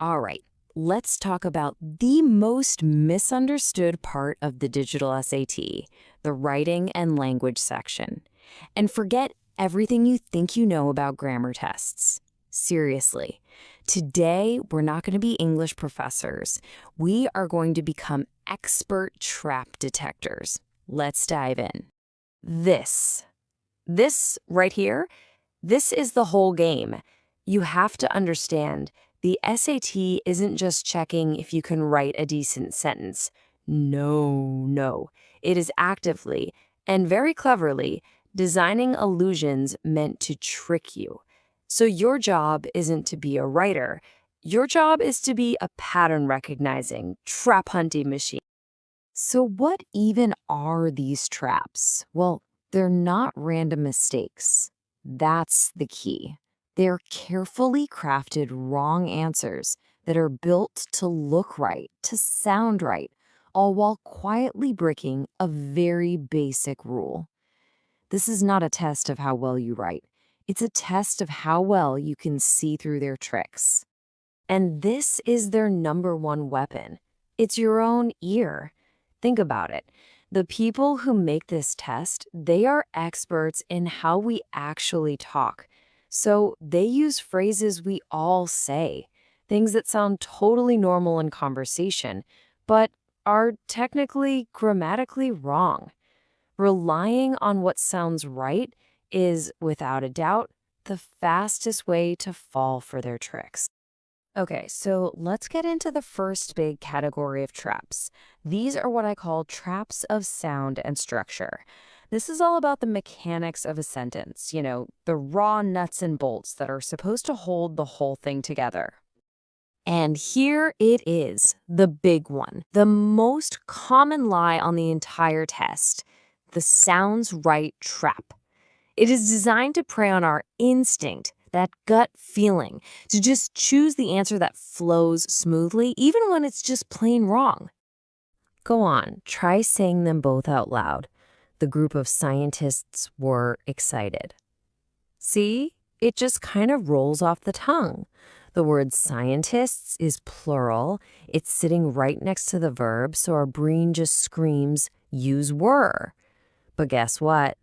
All right, let's talk about the most misunderstood part of the digital SAT, the writing and language section. And forget everything you think you know about grammar tests. Seriously, today we're not going to be English professors. We are going to become expert trap detectors. Let's dive in. This right here, this is the whole game. You have to understand the SAT isn't just checking if you can write a decent sentence. No. It is actively and very cleverly designing illusions meant to trick you. So your job isn't to be a writer. Your job is to be a pattern recognizing, trap hunting machine. So what even are these traps? Well, they're not random mistakes. That's the key. They're carefully crafted wrong answers that are built to look right, to sound right, all while quietly breaking a very basic rule. This is not a test of how well you write. It's a test of how well you can see through their tricks. And this is their number one weapon. It's your own ear. Think about it. The people who make this test, they are experts in how we actually talk. So they use phrases we all say, things that sound totally normal in conversation, but are technically grammatically wrong. Relying on what sounds right is, without a doubt, the fastest way to fall for their tricks. Okay, so let's get into the first big category of traps. These are what I call traps of sound and structure. This is all about the mechanics of a sentence, the raw nuts and bolts that are supposed to hold the whole thing together. And here it is, the big one, the most common lie on the entire test, the sounds right trap. It is designed to prey on our instinct, that gut feeling, to just choose the answer that flows smoothly, even when it's just plain wrong. Go on, try saying them both out loud. The group of scientists were excited. See? It just kind of rolls off the tongue. The word scientists is plural. It's sitting right next to the verb, so our brain just screams, use were. But guess what?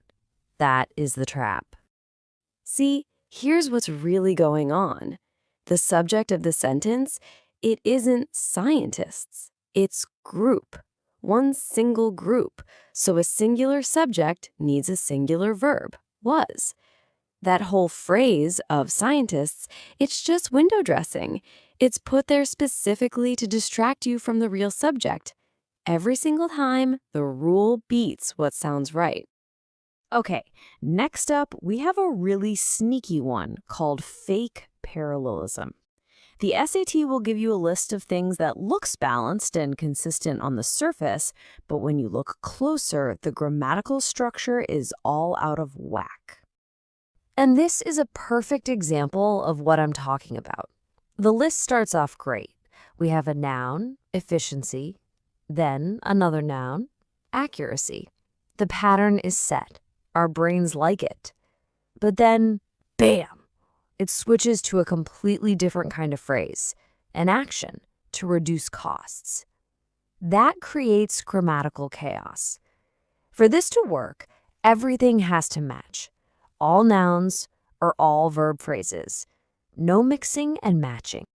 That is the trap. See, here's what's really going on. The subject of the sentence, it isn't scientists. It's group. One single group. So a singular subject needs a singular verb, was. That whole phrase of scientists, it's just window dressing. It's put there specifically to distract you from the real subject. Every single time, the rule beats what sounds right. Okay, next up, we have a really sneaky one called fake parallelism. The SAT will give you a list of things that looks balanced and consistent on the surface, but when you look closer, the grammatical structure is all out of whack. And this is a perfect example of what I'm talking about. The list starts off great. We have a noun, efficiency, then another noun, accuracy. The pattern is set. Our brains like it. But then, bam, it switches to a completely different kind of phrase, an action to reduce costs. That creates grammatical chaos. For this to work, everything has to match. All nouns or all verb phrases. No mixing and matching.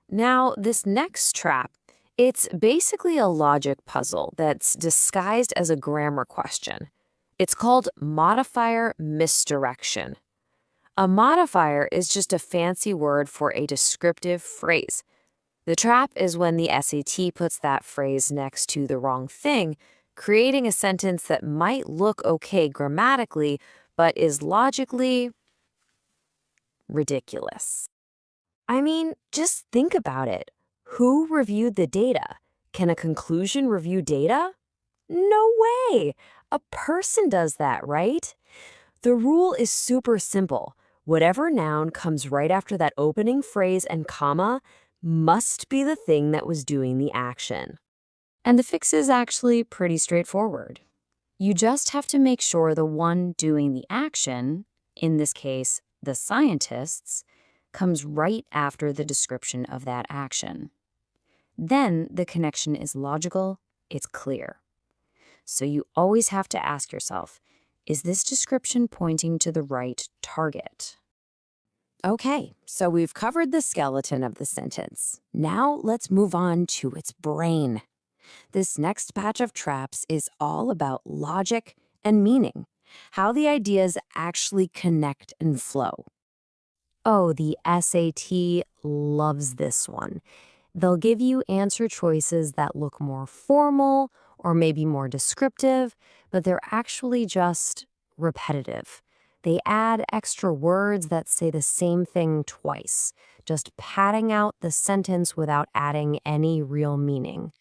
Now, this next trap, it's basically a logic puzzle that's disguised as a grammar question. It's called modifier misdirection. A modifier is just a fancy word for a descriptive phrase. The trap is when the SAT puts that phrase next to the wrong thing, creating a sentence that might look okay grammatically, but is logically ridiculous. I mean, just think about it. Who reviewed the data? Can a conclusion review data? No way! A person does that, right? The rule is super simple. Whatever noun comes right after that opening phrase and comma must be the thing that was doing the action. And the fix is actually pretty straightforward. You just have to make sure the one doing the action, in this case, the scientists, comes right after the description of that action. Then the connection is logical, it's clear. So you always have to ask yourself, is this description pointing to the right target? Okay, so we've covered the skeleton of the sentence. Now let's move on to its brain. This next batch of traps is all about logic and meaning, how the ideas actually connect and flow. Oh, the SAT loves this one. They'll give you answer choices that look more formal or maybe more descriptive, but they're actually just repetitive. They add extra words that say the same thing twice, just padding out the sentence without adding any real meaning.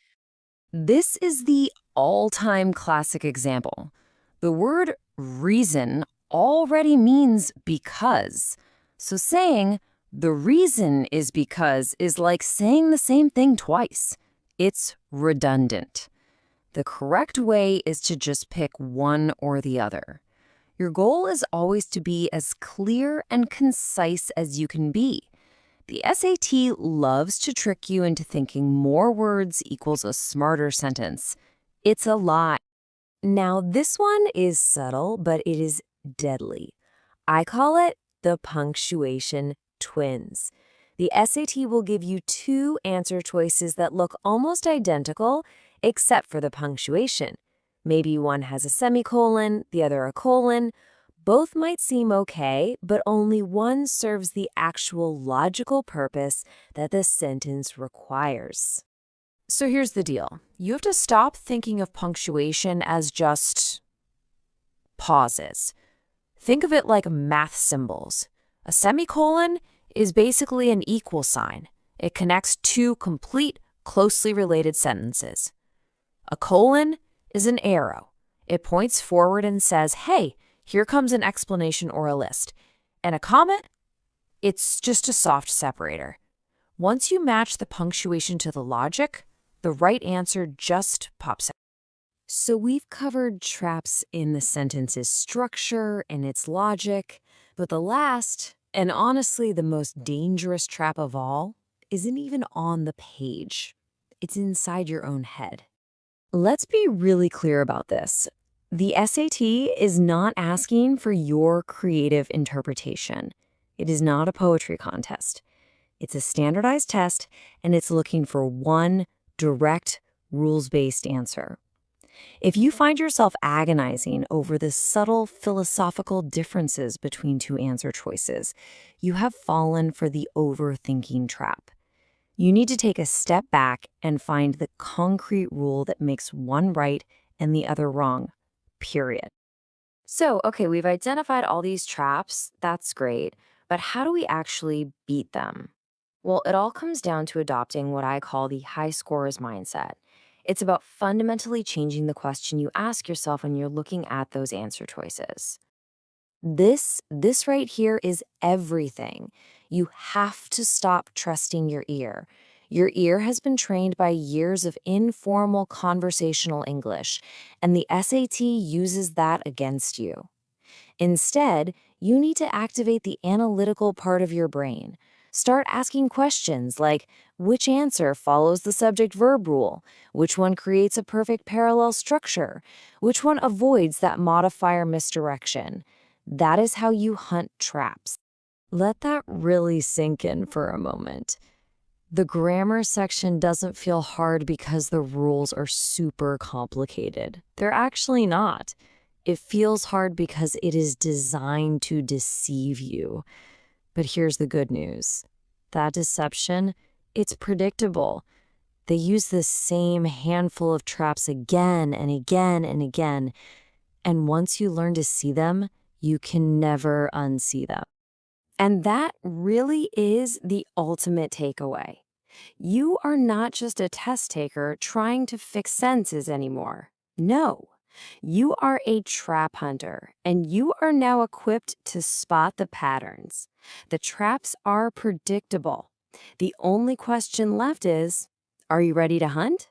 This is the all-time classic example. The word reason already means because. So saying the reason is because is like saying the same thing twice. It's redundant. The correct way is to just pick one or the other. Your goal is always to be as clear and concise as you can be. The SAT loves to trick you into thinking more words equals a smarter sentence. It's a lie. Now, this one is subtle, but it is deadly. I call it the punctuation twins. The SAT will give you two answer choices that look almost identical, except for the punctuation. Maybe one has a semicolon, the other a colon. Both might seem okay, but only one serves the actual logical purpose that the sentence requires. So here's the deal. You have to stop thinking of punctuation as just pauses. Think of it like math symbols. A semicolon is basically an equal sign. It connects two complete, closely related sentences. A colon is an arrow. It points forward and says, hey, here comes an explanation or a list. And a comma, it's just a soft separator. Once you match the punctuation to the logic, the right answer just pops out. So we've covered traps in the sentence's structure and its logic, but the last, and honestly the most dangerous trap of all, isn't even on the page. It's inside your own head. Let's be really clear about this. The SAT is not asking for your creative interpretation. It is not a poetry contest. It's a standardized test, and it's looking for one direct, rules-based answer. If you find yourself agonizing over the subtle philosophical differences between two answer choices, you have fallen for the overthinking trap. You need to take a step back and find the concrete rule that makes one right and the other wrong, period. So, okay, we've identified all these traps. That's great. But how do we actually beat them? Well, it all comes down to adopting what I call the high scorers mindset. It's about fundamentally changing the question you ask yourself when you're looking at those answer choices. This right here is everything. You have to stop trusting your ear. Your ear has been trained by years of informal conversational English, and the SAT uses that against you. Instead, you need to activate the analytical part of your brain. Start asking questions like, which answer follows the subject-verb rule? Which one creates a perfect parallel structure? Which one avoids that modifier misdirection? That is how you hunt traps. Let that really sink in for a moment. The grammar section doesn't feel hard because the rules are super complicated. They're actually not. It feels hard because it is designed to deceive you. But here's the good news. That deception, it's predictable. They use the same handful of traps again and again and again. And once you learn to see them, you can never unsee them. And that really is the ultimate takeaway. You are not just a test taker trying to fix sentences anymore. No. You are a trap hunter, and you are now equipped to spot the patterns. The traps are predictable. The only question left is, are you ready to hunt?